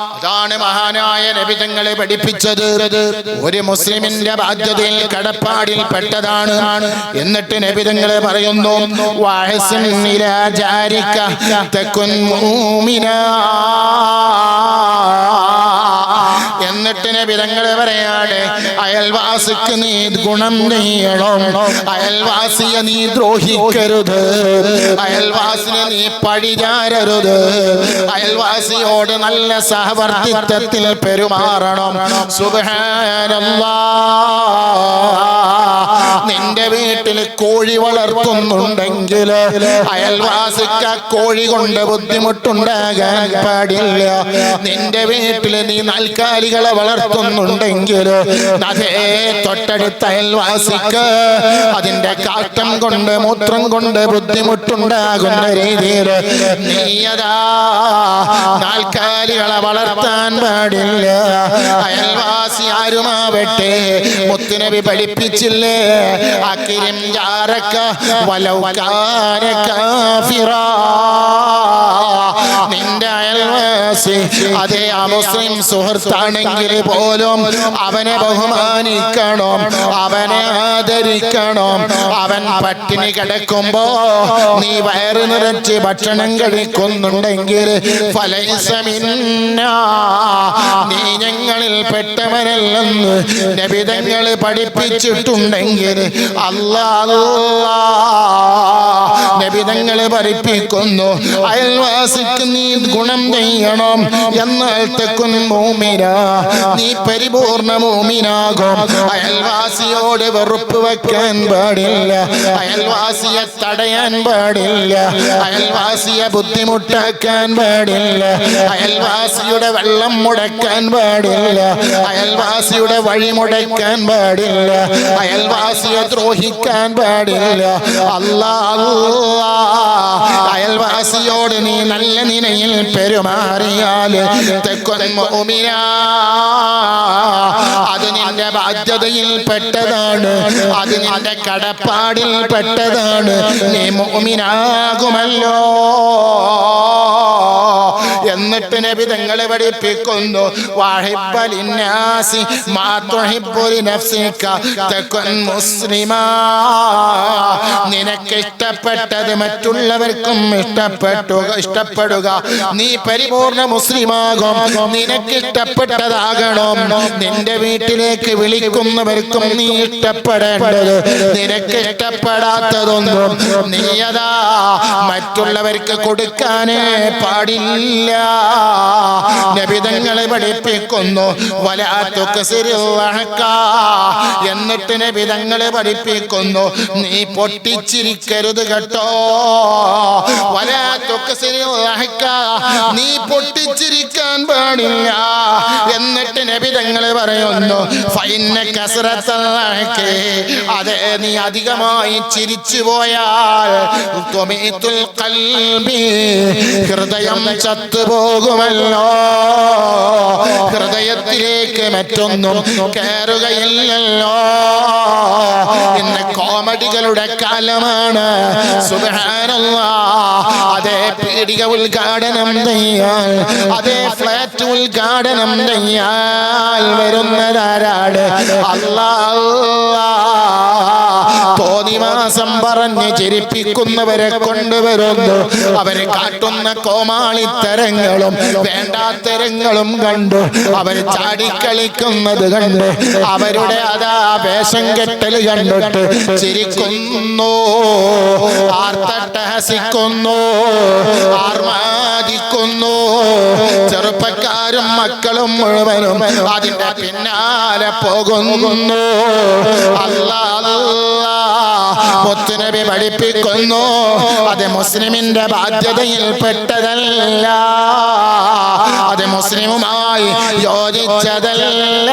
അതാണ് മഹാനായ നബി തങ്ങളെ പഠിപ്പിച്ചത്. ഒരു മുസ്ലിമിന്റെ ബാധ്യതയിൽ കടപ്പാടിൽ പെട്ടതാണ്. എന്നിട്ട് നബി തങ്ങളെ പറയുന്നു, വഹസിൻ ഇലാ ജാരിക തകുൻ മുഅ്മിനാ. എന്നിട്ട് നബി തങ്ങളെ പറയാണ്, അയൽവാസിക്ക് നീ ഗുണം ചെയ്യണം, അയൽവാസിയെ നീ ദ്രോഹിക്കരുത്, അയൽവാസിനെ നീ പഴിചാരരുത്, അയൽവാസിയോട് നല്ല സഹവർത്തിത്വത്തിൽ പെരുമാറണം. സുബ്ഹാനല്ലാഹ്. നിന്റെ വീട്ടിൽ കോഴി വളർത്തുന്നുണ്ടെങ്കിൽ അയൽവാസിക്ക് ആ കോഴി കൊണ്ട് ബുദ്ധിമുട്ടുണ്ടാകാൻ പാടില്ല. നിന്റെ വീട്ടിൽ നീ നാൽക്കാലികളെ വളർത്തുന്നുണ്ടെങ്കിൽ അതേ തൊട്ടടുത്ത അയൽവാസിക്ക് അതിന്റെ കാട്ടം കൊണ്ട് മൂത്രം കൊണ്ട് ബുദ്ധിമുട്ടുണ്ടാകുന്ന രീതിയിൽ നീയതാ നാൽക്കാലികളെ വളർത്താൻ പാടില്ല. അയൽവാസി ആരുമാവട്ടെ, മുത്തുനബി പഠിപ്പിച്ചില്ലേ, അക്രിം ജാരക വലൗ കാന കാഫിറാ. നിന്റെ അയൽവാസി അതേ അമുസ്ലിം സുഹൃത്താണെങ്കിൽ പോലും അവനെ ബഹുമാനിക്കണം, അവനെ ആദരിക്കണം. അവൻ പട്ടിണി കിടക്കുമ്പോ നീ വയറ് നിറച്ച് ഭക്ഷണം കഴിക്കുന്നുണ്ടെങ്കിൽ ഫലൈസ മിന്നാ, നീ ഞങ്ങളിൽ പെട്ടവനല്ലെന്ന് നബി തങ്ങൾ പഠിപ്പിച്ചിട്ടുണ്ടെങ്കിൽ നബി തങ്ങൾ പഠിപ്പിക്കുന്നു, അയൽവാസിക്ക് നീ ഗുണം ചെയ്യണം. എന്നാൽ തകുൻ മുഅ്മിനാ, നീ പരിപൂർണ മുഅ്മിനാകും. അയൽവാസിയോട് വെറുപ്പ് വെക്കാൻ പാടില്ല, അയൽവാസിയെ തടയാൻ പാടില്ല, അയൽവാസിയെ ബുദ്ധിമുട്ടാക്കാൻ പാടില്ല, അയൽവാസിയുടെ വെള്ളം മുടക്കാൻ പാടില്ല, അയൽവാസിയുടെ വഴി മുടക്കാൻ പാടില്ല, അയൽവാസിയെ ദ്രോഹിക്കാൻ പാടില്ല. അയൽവാസിയോട് നീ നല്ല നിലയിൽ പെരുമാറിയാൽ തകുൻ മുഅ്മിനാ, അത് നിന്റെ ബാധ്യതയിൽ പെട്ടതാണ്, അത് നിന്റെ കടപ്പാടിൽ പെട്ടതാണ്. നീ മുഅ്മിനാകുമല്ലോ. എന്നിട്ട് നബി തങ്ങളെ പഠിപ്പിക്കുന്നു, വഹിബ്ബ ലിന്നാസി മാ തുഹിബ്ബു ലിനഫ്സിക തകുൻ മുസ്ലിമാ. നിനക്ക് ഇഷ്ടപ്പെട്ടത് മറ്റുള്ളവർക്കും ഇഷ്ടപ്പെടുക. നീ പരിപൂർണ മുസ്ലിമാകും. നിനക്ക് ഇഷ്ടപ്പെട്ടതാകണം. നിന്റെ വീട്ടിലേക്ക് വിളിക്കുന്നവർക്കും നീ ഇഷ്ടപ്പെടേണ്ടത്. നിനക്ക് ഇഷ്ടപ്പെടാത്തതൊന്നും നീയതാ മറ്റുള്ളവർക്ക് കൊടുക്കാനേ പാടില്ല. നബി തങ്ങളെ പഠിപ്പിക്കുന്നു, വലാ തുക്സിറു വഹക. എന്നിട്ട് നബി തങ്ങളെ പഠിപ്പിക്കുന്നു, നീ പൊട്ടിച്ചിരിക്കരുത് കേട്ടോ. വലാ തുക്സിറു വഹക, നീ പൊട്ടിച്ചിരിക്കാൻ പാടില്ല. എന്നിട്ട് നബി തങ്ങളെ പറയുന്നു, ഫഇന്ന കസ്റത്തൽ വഹകി, അതെ നീ അധികമായി ചിരിച്ചു പോയാൽ തുമീതുൽ ഖൽബി, ഹൃദയം ചത്തുപോകുമല്ലോ. ഹൃദയത്തിലേക്ക് മറ്റൊന്നും കയറുകയില്ലല്ലോ. ഇന്ന് കോമഡികളുടെ കാലമാണ്. സുബ്ഹാനല്ലാഹ്. അതേ പീടിക ഉദ്ഘാടനം ചെയ്യാൻ, അതേ ഫ്ലാറ്റ് ഉദ്ഘാടനം ചെയ്യാൻ വരുന്നതാരാണ്? അല്ലാഹ്. തോന്നിവാസം പറഞ്ഞ് ചിരിപ്പിക്കുന്നവരെ കൊണ്ടുവരുന്നു. അവരെ കാട്ടുന്ന കോമാളിത്തരങ്ങളും വേണ്ടാത്തരങ്ങളും കണ്ടു അവർ ചാടിക്കളിക്കുന്നത് കണ്ട് അവരുടെ അതാ വേഷം കെട്ടൽ കണ്ടിട്ട് ചിരിക്കുന്നു, ആർത്തട്ടഹസിക്കുന്നു, ആർമാദിക്കുന്നു. ചെറുപ്പക്കാരും മക്കളും മുഴുവനും അതിന്റെ പിന്നാലെ പോകുന്നു. അല്ലാഹ്. മുത്തുനബി പഠിപ്പിക്കുന്നു, അത് മുസ്ലിമിന്റെ ബാധ്യതയിൽ പെട്ടതല്ല, അത് മുസ്ലിമുമായി യോജിച്ചതല്ല.